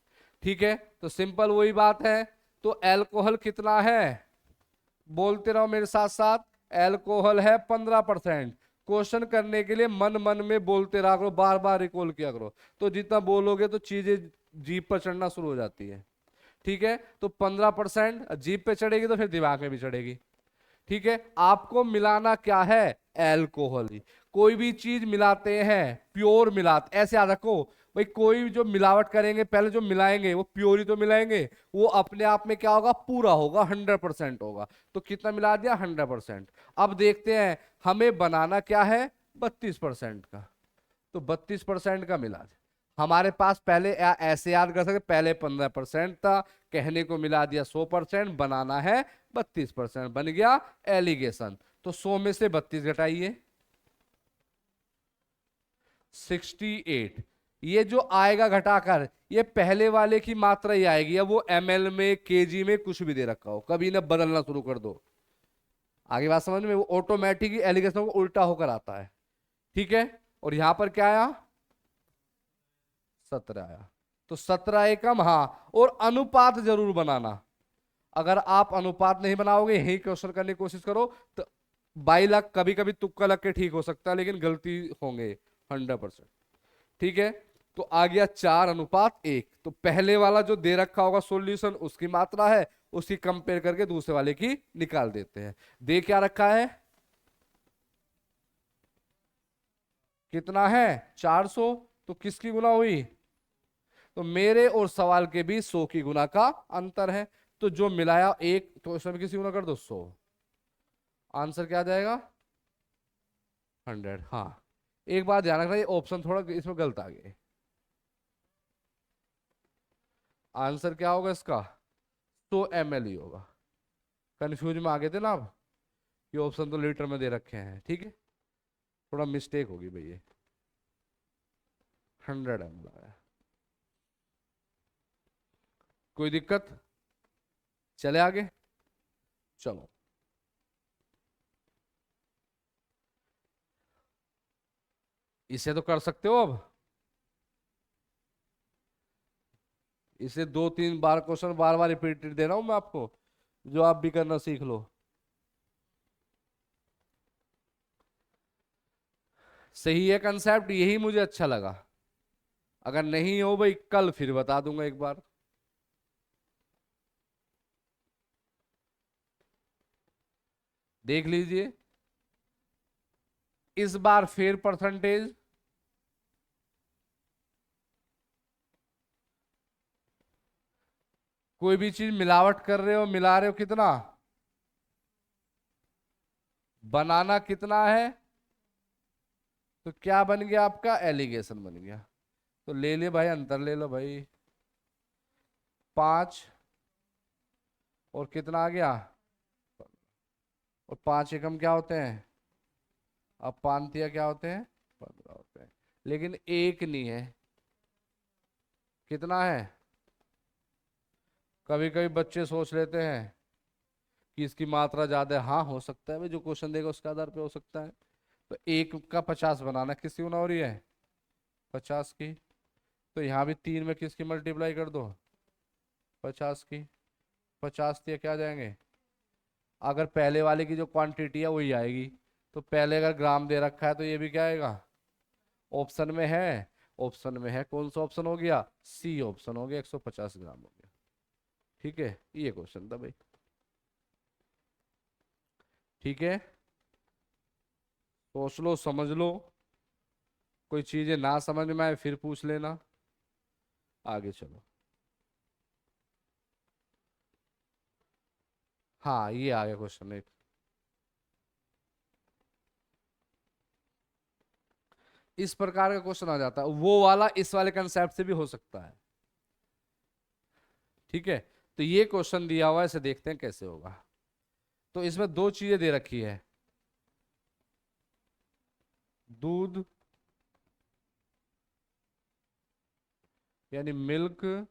ठीक है, तो सिंपल वही बात है। तो अल्कोहल कितना है, बोलते रहो मेरे साथ साथ, अल्कोहल है 15%। क्वेश्चन करने के लिए मन मन में बोलते रहा करो, बार बार रिकॉल किया करो, तो जितना बोलोगे तो चीजें जीप पर चढ़ना शुरू हो जाती है। ठीक है, तो 15% जीप पे चढ़ेगी तो फिर दिमाग में भी चढ़ेगी। ठीक है, आपको मिलाना क्या है, एल्कोहल ही। कोई भी चीज मिलाते हैं प्योर मिलाते, ऐसे याद रखो भाई, कोई भी जो मिलावट करेंगे पहले जो मिलाएंगे वो प्योर ही तो मिलाएंगे, वो अपने आप में क्या होगा, पूरा होगा, 100% होगा। तो कितना मिला दिया 100%। अब देखते हैं हमें बनाना क्या है 32% का, तो 32% का मिला दे। हमारे पास पहले ऐसे याद कर सकते, पहले 15% था, कहने को मिला दिया 100%, बनाना है 32%, बन गया एलिगेशन। तो 100 में से 32 घटाइए 68। ये जो आएगा घटाकर, ये पहले वाले की मात्रा ही आएगी, अब वो ml में kg में कुछ भी दे रखा हो, कभी ना बदलना शुरू कर दो। आगे बात समझ में, वो ऑटोमेटिक एलिगेशन को उल्टा होकर आता है। ठीक है, और यहां पर क्या आया 17 आया। तो 17 एकम, हाँ, और अनुपात जरूर बनाना। अगर आप अनुपात नहीं बनाओगे, यही क्वेश्चन करने की कोशिश करो, तो 22 लाख कभी कभी तुक्का लग के ठीक हो सकता है, लेकिन गलती होंगे 100%। ठीक है, तो आ गया 4:1। तो पहले वाला जो दे रखा होगा सॉल्यूशन उसकी मात्रा है, उसकी कंपेयर करके दूसरे वाले की निकाल देते हैं। दे क्या रखा है, कितना है 400, तो किसकी गुना हुई तो मेरे और सवाल के बीच 100 की गुना का अंतर है। तो जो मिलाया एक, तो इसमें किसी गुना कर दो 100, आंसर क्या आ जाएगा 100। हाँ, एक बात ध्यान रखना, ये ऑप्शन थोड़ा इसमें गलत आ गया। आंसर क्या होगा इसका 100 ml ही होगा। कंफ्यूज में आ गए थे ना आप, ये ऑप्शन तो लीटर में दे रखे हैं, ठीक है, थोड़ा मिस्टेक होगी भैया। 100 ml आया। कोई दिक्कत, चले आगे। चलो, इसे तो कर सकते हो अब। इसे 2-3 बार क्वेश्चन बार बार रिपीटेड दे रहा हूं मैं आपको, जो आप भी करना सीख लो। सही है कंसेप्ट, यही मुझे अच्छा लगा। अगर नहीं हो भाई, कल फिर बता दूंगा एक बार। देख लीजिए, इस बार फिर परसेंटेज, कोई भी चीज मिलावट कर रहे हो, मिला रहे हो कितना, बनाना कितना है, तो क्या बन गया आपका एलिगेशन बन गया। तो ले ले भाई, अंतर ले लो भाई, 5 और कितना आ गया, और 5 एकम क्या होते हैं, अब पांतिया क्या होते हैं, 15 होते हैं। लेकिन एक नहीं है, कितना है। कभी कभी बच्चे सोच लेते हैं कि इसकी मात्रा ज्यादा है। हाँ, हो सकता है भाई, जो क्वेश्चन देगा उसके आधार पे हो सकता है। तो एक का 50 बनाना, किसकी गुना हो रही है 50 की। तो यहाँ भी 3 में किसकी मल्टीप्लाई कर दो 50 की। 50 दिया क्या जाएंगे, अगर पहले वाले की जो क्वांटिटी है वही आएगी, तो पहले अगर ग्राम दे रखा है तो ये भी क्या आएगा, ऑप्शन में है। ऑप्शन में है, कौन सा ऑप्शन हो गया, सी ऑप्शन हो गया, 150 ग्राम हो गया। ठीक है, ये क्वेश्चन था भाई। ठीक है, सोच लो, समझ लो, कोई चीजें ना समझ में आए फिर पूछ लेना। आगे चलो। हाँ, ये आ गया क्वेश्चन एक। इस प्रकार का क्वेश्चन आ जाता है, वो वाला इस वाले कंसेप्ट से भी हो सकता है। ठीक है, तो ये क्वेश्चन दिया हुआ है, इसे देखते हैं कैसे होगा। तो इसमें दो चीजें दे रखी है, दूध यानी मिल्क,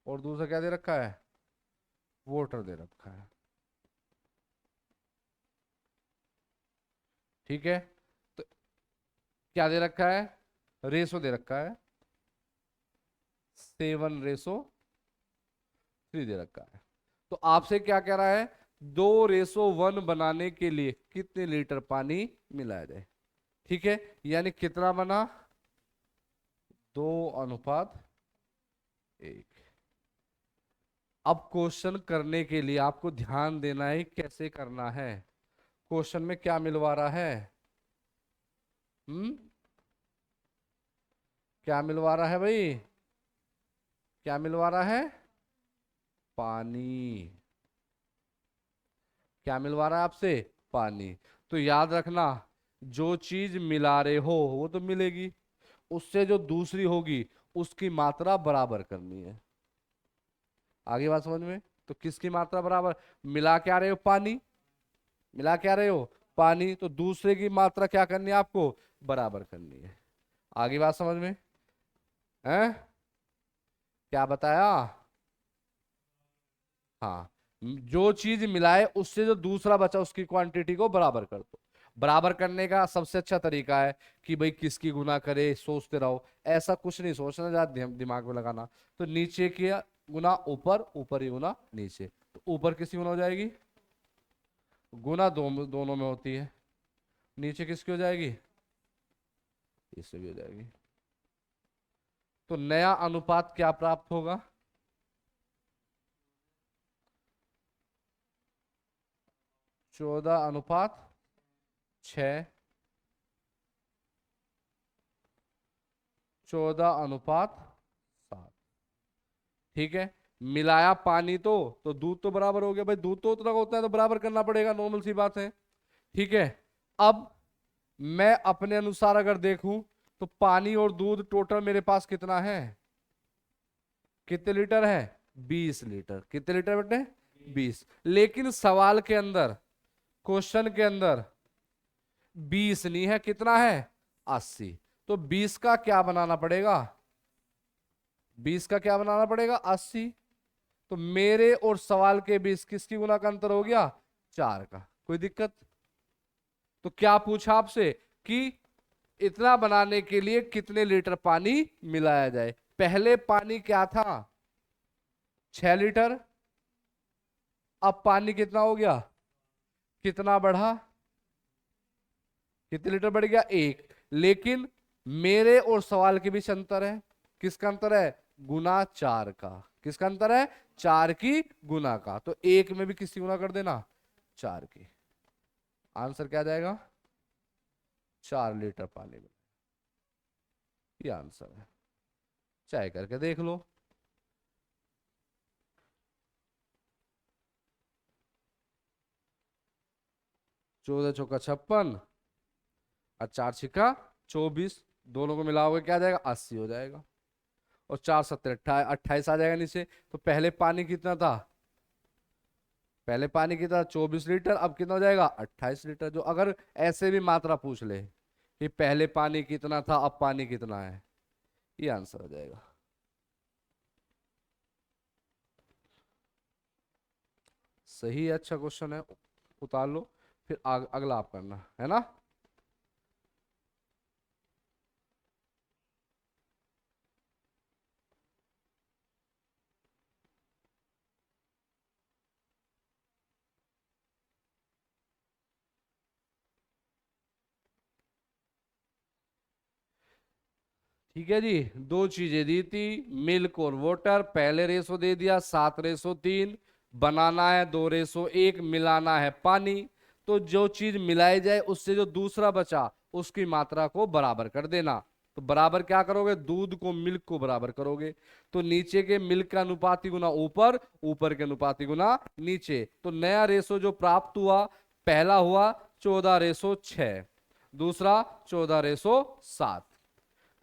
और दूसरा क्या दे रखा है, वाटर दे रखा है। ठीक है, तो क्या दे रखा है, रेशो दे रखा है 7:3 दे रखा है। तो आपसे क्या कह रहा है, 2:1 बनाने के लिए कितने लीटर पानी मिलाया जाए। ठीक है, यानी कितना बना, 2:1। अब क्वेश्चन करने के लिए आपको ध्यान देना है कैसे करना है। क्वेश्चन में क्या मिलवा रहा है, हम्म, क्या मिलवा रहा है भाई, क्या मिलवा रहा है, पानी। क्या मिलवा रहा है आपसे, पानी। तो याद रखना, जो चीज मिला रहे हो वो तो मिलेगी, उससे जो दूसरी होगी उसकी मात्रा बराबर करनी है। आगे बात समझ में। तो किसकी मात्रा बराबर, मिला क्या रहे हो पानी, मिला क्या रहे हो पानी, तो दूसरे की मात्रा क्या करनी है आपको, बराबर करनी है। आगे बात समझ में, हैं, क्या बताया। हाँ, जो चीज मिलाए उससे जो दूसरा बचा उसकी क्वांटिटी को बराबर कर दो। बराबर करने का सबसे अच्छा तरीका है कि भाई किसकी गुना करे, सोचते रहो, ऐसा कुछ नहीं सोचना, ज्यादा दिमाग में लगाना। तो नीचे की गुना ऊपर, ऊपर ही गुना नीचे, तो ऊपर किसकी गुना हो जाएगी, गुना दोनों में होती है, नीचे किसकी हो जाएगी, इससे भी हो जाएगी। तो नया अनुपात क्या प्राप्त होगा, 14:6। 14:7। ठीक है, मिलाया पानी तो दूध तो बराबर हो गया भाई, दूध तो उतना होता है तो बराबर करना पड़ेगा, नॉर्मल सी बात है। ठीक है, अब मैं अपने अनुसार अगर देखूं तो पानी और दूध टोटल मेरे पास कितना है, कितने लीटर है, 20 लीटर। कितने लीटर बेटे, 20। लेकिन सवाल के अंदर, क्वेश्चन के अंदर 20 नहीं है, कितना है, 80। तो 20 का क्या बनाना पड़ेगा, 20 का क्या बनाना पड़ेगा, 80। तो मेरे और सवाल के बीच किसकी गुना का अंतर हो गया, 4 का। कोई दिक्कत। तो क्या पूछा आपसे कि इतना बनाने के लिए कितने लीटर पानी मिलाया जाए। पहले पानी क्या था, 6 लीटर। अब पानी कितना हो गया, कितना बढ़ा, कितने लीटर बढ़ गया, 1। लेकिन मेरे और सवाल के बीच अंतर है, किसका अंतर है, गुना 4 का। किसका अंतर है, 4 की गुना का। तो 1 में भी किसकी गुना कर देना, 4 की। आंसर क्या आ जाएगा, 4 लीटर पानी में। ये आंसर है, चाहे करके देख लो। 14 चौका 56 और 4 छिक्का 24, दोनों को मिलाओगे क्या आ जाएगा, 80 हो जाएगा। और 4 7 28 आ जाएगा नीचे। तो पहले पानी कितना था, पहले पानी कितना, 24 लीटर। अब कितना हो जाएगा, 28 लीटर। जो अगर ऐसे भी मात्रा पूछ ले कि पहले पानी कितना था अब पानी कितना है, ये आंसर हो जाएगा। सही है, अच्छा क्वेश्चन है, उतार लो। फिर अगला आप करना है ना। ठीक है जी, दो चीजें दी थी, मिल्क और वाटर। पहले रेशो दे दिया 7:3। बनाना है 2:1, मिलाना है पानी। तो जो चीज मिलाई जाए उससे जो दूसरा बचा उसकी मात्रा को बराबर कर देना। तो बराबर क्या करोगे, दूध को मिल्क को बराबर करोगे। तो नीचे के मिल्क का अनुपाती गुना ऊपर, ऊपर के अनुपाती गुना नीचे। तो नया रेशो जो प्राप्त हुआ, पहला हुआ 14:6, दूसरा 14:7।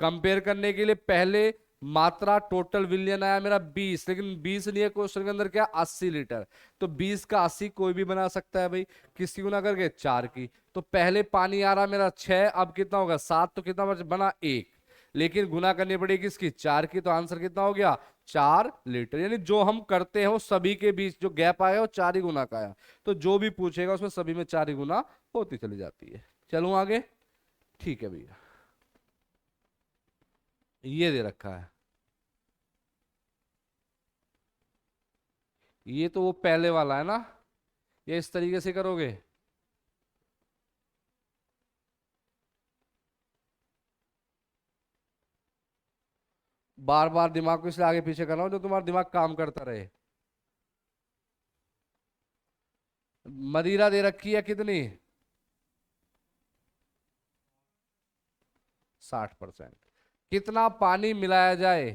कंपेयर करने के लिए पहले मात्रा टोटल विलियन आया मेरा 20, लेकिन 20 नहीं है क्वेश्चन के अंदर, क्या 80 लीटर। तो 20 का 80 कोई भी बना सकता है भाई, किसकी गुना करके, 4 की। तो पहले पानी आ रहा मेरा 6, अब कितना होगा 7, तो कितना बना 1। लेकिन गुना करनी पड़ेगी किसकी, 4 की। तो आंसर कितना हो गया, 4 लीटर। यानी जो हम करते हैं वो सभी के बीच जो गैप आया वो 4 ही गुना का आया। तो जो भी पूछेगा उसमें सभी में 4 ही गुना होती चली जाती है। चलूं आगे, ठीक है भैया। ये दे रखा है, ये तो वो पहले वाला है ना, ये इस तरीके से करोगे। बार बार दिमाग को इसलिए आगे पीछे कर रहा हूं जो तुम्हारा दिमाग काम करता रहे। मदिरा दे रखी है कितनी, 60%। कितना पानी मिलाया जाए,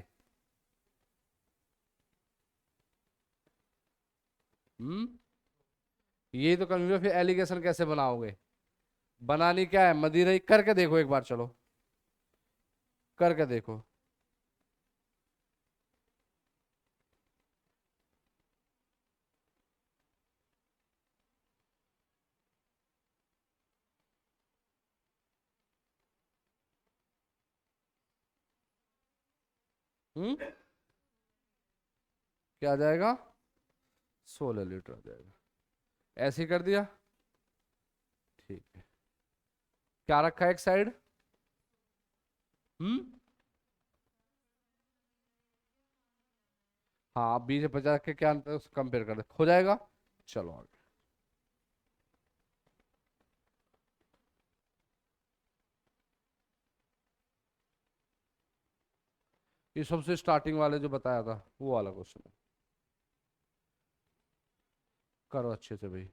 हम्म, ये तो कंफ्यूजन। फिर एलिगेशन कैसे बनाओगे, बनानी क्या है, मदिरा ही करके देखो एक बार, चलो करके देखो। क्या आ जाएगा, 16 लीटर आ जाएगा। ऐसे ही कर दिया, ठीक है। क्या रखा है एक साइड, हम्म, हाँ 20 से 50 के क्या अंतर कंपेयर कर दे, हो जाएगा। चलो आगे। ये सबसे स्टार्टिंग वाले जो बताया था वो वाला क्वेश्चन है, करो अच्छे से भाई।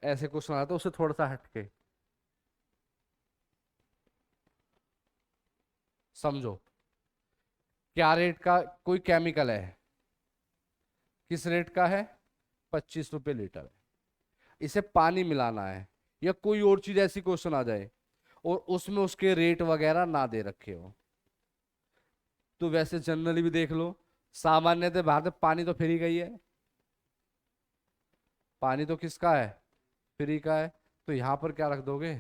ऐसे क्वेश्चन आता है उससे थोड़ा सा हटके, समझो। क्या रेट का कोई केमिकल है, किस रेट का है, 25 रुपए लीटर है, इसे पानी मिलाना है, या कोई और चीज ऐसी क्वेश्चन आ जाए और उसमें उसके रेट वगैरह ना दे रखे हो, तो वैसे जनरली भी देख लो, सामान्यतः भारत में पानी तो फ्री का ही है, पानी तो किसका है, फ्री का है, तो यहां पर क्या रख दोगे,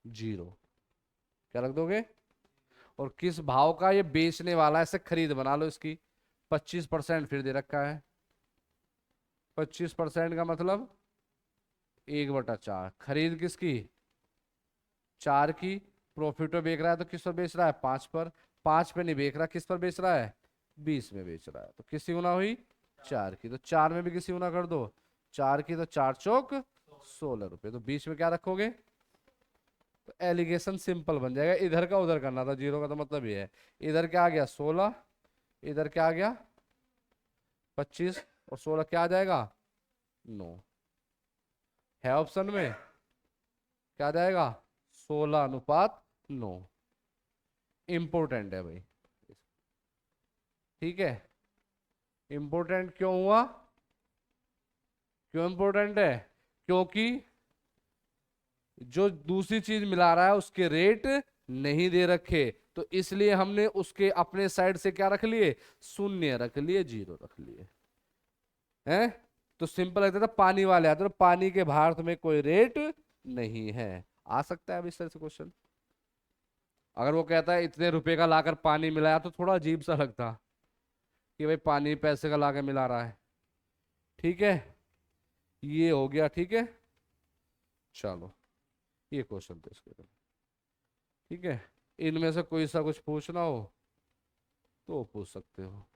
जीरो, क्या रख दोगे। और किस भाव का ये बेचने वाला है, ऐसे खरीद बना लो इसकी, 25% फिर दे रखा है, 25% का मतलब 1/4, खरीद किसकी, 4 की, प्रॉफिट पे बेच रहा है तो किस पर बेच रहा है, 5 पर, 5 पे नहीं बेच रहा, किस पर बेच रहा है, 20 में बेच रहा है, तो किसकी गुना हुई, 4 की, तो 4 में भी किसी गुना कर दो, 4 की, तो 4 चौक 16 रुपए, तो बीच में क्या रखोगे, तो एलिगेशन सिंपल बन जाएगा, इधर का उधर करना था, जीरो का तो मतलब ये है, इधर क्या आ गया 16, इधर क्या आ गया 25, और 16 क्या आ जाएगा 9, है ऑप्शन में, क्या आ जाएगा 16:9, इंपोर्टेंट है भाई, ठीक है। इंपोर्टेंट क्यों हुआ, क्यों इंपोर्टेंट है, क्योंकि जो दूसरी चीज मिला रहा है उसके रेट नहीं दे रखे, तो इसलिए हमने उसके अपने साइड से क्या रख लिए, शून्य रख लिए, जीरो रख लिए, हैं। तो सिंपल लगता था पानी वाले आते, तो पानी के भारत में कोई रेट नहीं है, आ सकता है अब इस तरह से क्वेश्चन। अगर वो कहता है इतने रुपए का लाकर पानी मिलाया, तो थोड़ा अजीब सा लगता कि भाई पानी पैसे का लाकर मिला रहा है, ठीक है, ये हो गया, ठीक है। चलो, ये क्वेश्चन थे इसके, ठीक है। इनमें से कोई सा कुछ पूछना हो तो पूछ सकते हो।